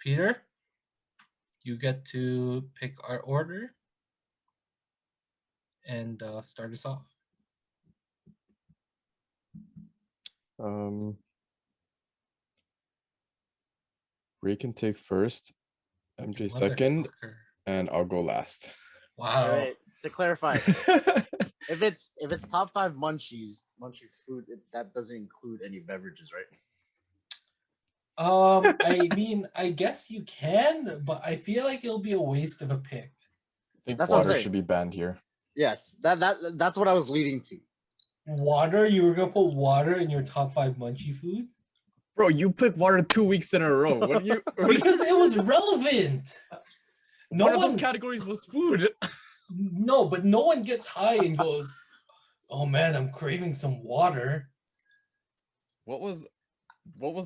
Peter, you get to pick our order and start us off. Ray can take first, MJ second, and I'll go last. Wow. Wait, to clarify, if it's top 5 munchie food, that doesn't include any beverages, right? I mean, I guess you can, but I feel like it'll be a waste of a pick. I think That's what I'm water saying. should be banned here. Yes, that's what I was leading to. Water? You were gonna put water in your top 5 munchie food? Bro, you picked water 2 weeks in a row. What do you? Because it was relevant. One of those categories was food. No, but no one gets high and goes, "Oh man, I'm craving some water." What was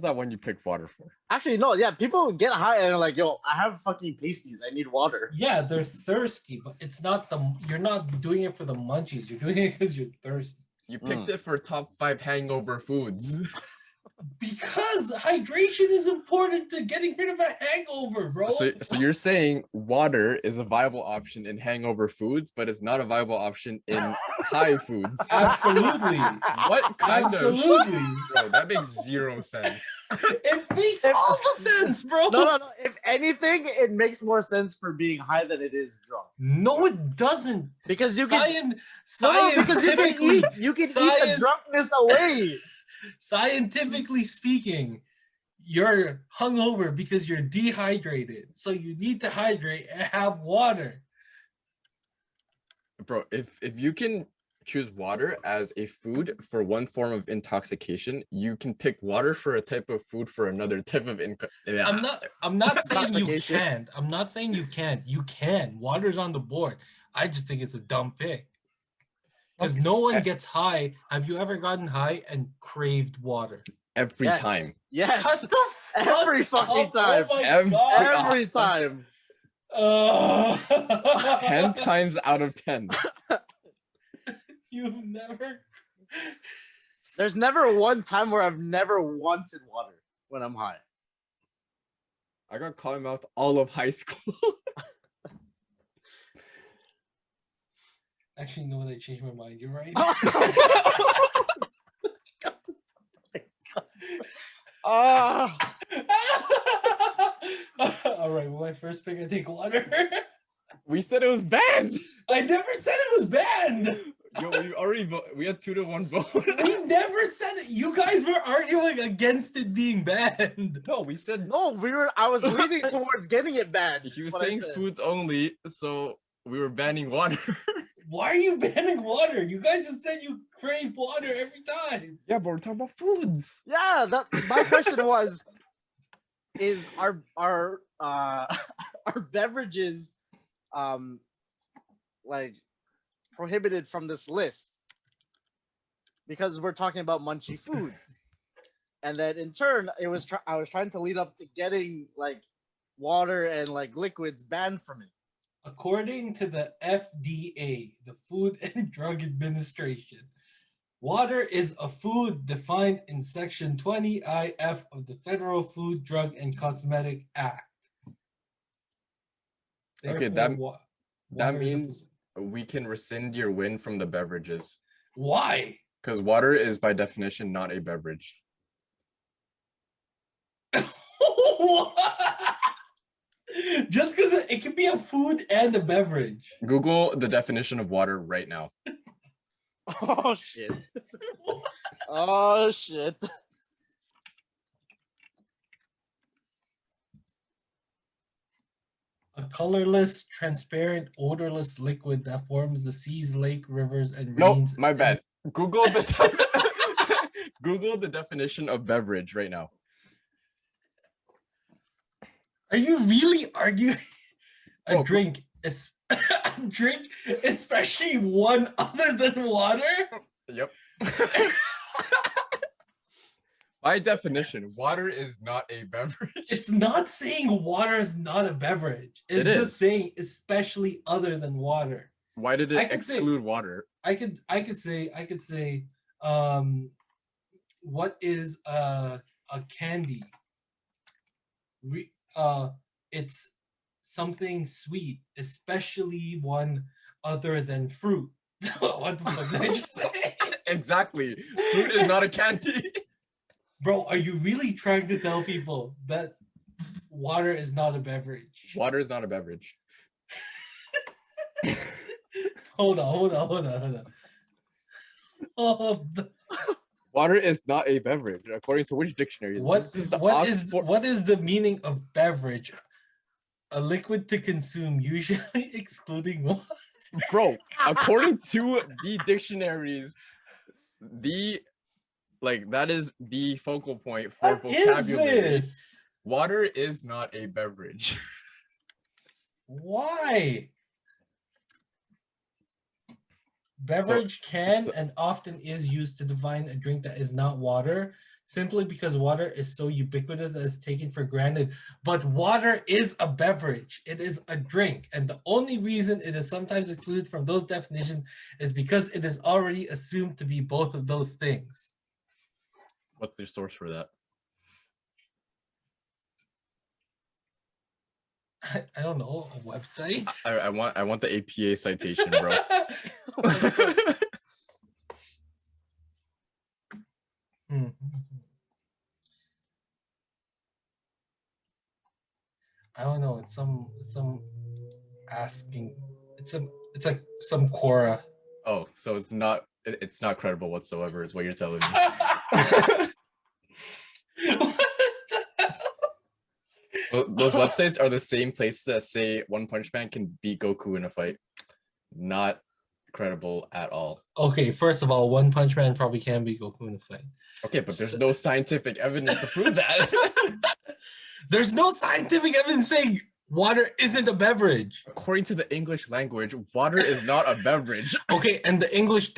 that one you picked water for? Actually, no. Yeah, people get high and are like, "Yo, I have fucking pasties. I need water." Yeah, they're thirsty, but it's not you're not doing it for the munchies. You're doing it because you're thirsty. You picked it for top 5 hangover foods. Because hydration is important to getting rid of a hangover, bro. So you're saying water is a viable option in hangover foods, but it's not a viable option in high foods. Absolutely. What kind Absolutely. of... Bro, that makes 0 sense. It makes all the sense, bro. No. If anything, it makes more sense for being high than it is drunk. No, it doesn't. Because you can scientifically, you can eat the drunkenness away. Scientifically speaking, you're hungover because you're dehydrated. So you need to hydrate and have water. Bro, if you can choose water as a food for one form of intoxication, you can pick water for a type of food for another type of I'm not saying you can't. I'm not saying you can't. You can. Water's on the board. I just think it's a dumb pick. Because no one gets high. Have you ever gotten high and craved water? Every time. Yes. Shut the fuck every fucking up. time. Oh my every God. time. 10 times out of 10. You've never... There's never one time where I've never wanted water when I'm high. I got cotton mouth all of high school. Actually, no, they changed my mind. You're right. All right, well, my first pick, I take water. We said it was banned. I never said it was banned. Yo, we had 2-1 vote. We never said it. You guys were arguing against it being banned. No, we said no. I was leaning towards getting it banned. He was saying foods only, so we were banning water. Why are you banning water? You guys just said you crave water every time. Yeah, but we're talking about foods. Yeah, my question was, is our beverages like prohibited from this list? Because we're talking about munchy foods. And then in turn, I was trying to lead up to getting like water and like liquids banned from it. According to the FDA, the Food and Drug Administration, water is a food defined in Section 20 IF of the Federal Food, Drug, and Cosmetic Act. Therefore, okay, that means we can rescind your win from the beverages. Why? Because water is by definition not a beverage. What? Just because it can be a food and a beverage. Google the definition of water right now. Oh shit. Oh shit. A colorless, transparent, odorless liquid that forms the seas, lake, rivers, and rains. Nope, my bad. Google the definition of beverage right now. Are you really arguing a drink, especially one other than water? Yep. By definition, water is not a beverage. It's not saying water is not a beverage. It's just saying especially other than water. Why did it exclude water? I could say what is a candy? it's something sweet, especially one other than fruit. What the fuck did I just say? Exactly. Fruit is not a candy. Bro, are you really trying to tell people that water is not a beverage? Water is not a beverage. Hold on. Hold on. Water is not a beverage, according to which dictionary? This is the Oxford. What is the meaning of beverage? A liquid to consume, usually excluding water. Bro, according to the dictionaries, that is the focal point for What is vocabulary. this? Water is not a beverage. Why? Beverage and often is used to define a drink that is not water, simply because water is so ubiquitous that it's taken for granted. But water is a beverage. It is a drink. And the only reason it is sometimes excluded from those definitions is because it is already assumed to be both of those things. What's your source for that? I don't know, a website? I want the APA citation, bro. I don't know. It's some asking. It's like some Quora. Oh, so it's not credible whatsoever, is what you're telling me. Those websites are the same places that say One Punch Man can beat Goku in a fight. Not credible at all. Okay, first of all, One Punch Man probably can beat Goku in a fight. Okay, but there's no scientific evidence to prove that. There's no scientific evidence saying water isn't a beverage. According to the English language, water is not a beverage. Okay, and the English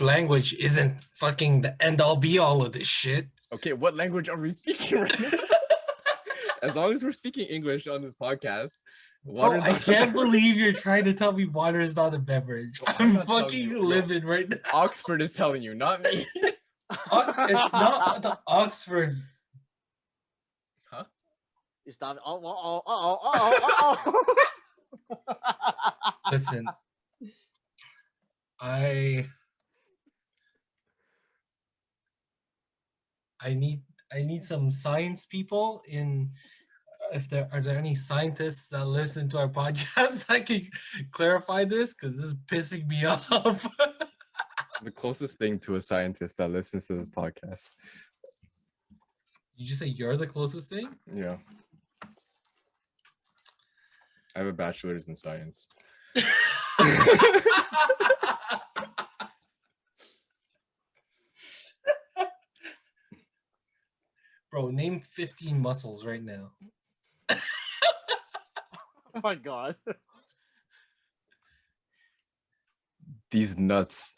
language isn't fucking the end all be all of this shit. Okay, what language are we speaking right now? As long as we're speaking English on this podcast, water. I can't believe you're trying to tell me water is not a beverage. I'm fucking livid right now. Oxford is telling you, not me. It's not the Oxford. Huh? It's not. Listen, I need some science people in. If there are any scientists that listen to our podcast, I can clarify this because this is pissing me off. The closest thing to a scientist that listens to this podcast. You just say you're the closest thing? Yeah. I have a bachelor's in science. Bro, name 15 muscles right now. Oh my god. These nuts.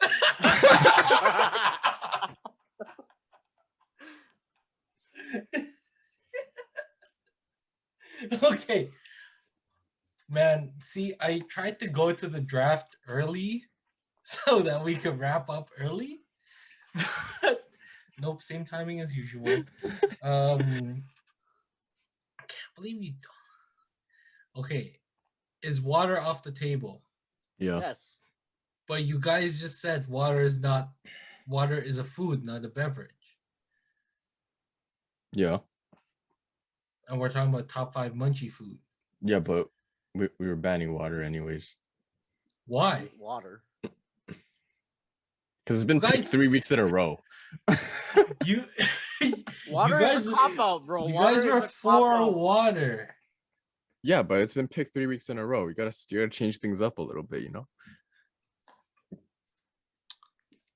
Okay. Man, see, I tried to go to the draft early so that we could wrap up early. Nope, same timing as usual. I can't believe you don't. Okay, is water off the table? Yeah. Yes. But you guys just said water is a food, not a beverage. Yeah. And we're talking about top 5 munchie food. Yeah, but we were banning water anyways. Why? Water. Because it's been picked 3 weeks in a row. Water is a cop-out, bro. You guys were for water. Yeah, but it's been picked 3 weeks in a row. You gotta change things up a little bit, you know?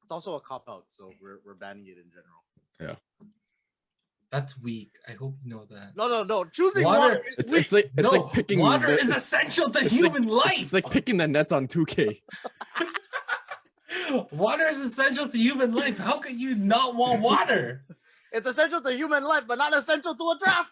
It's also a cop-out, so we're banning it in general. Yeah. That's weak. I hope you know that. No. Choosing water is weak. It's like picking water is essential to human life. It's like picking the nets on 2K. Water is essential to human life. How could you not want water? It's essential to human life, but not essential to a draft.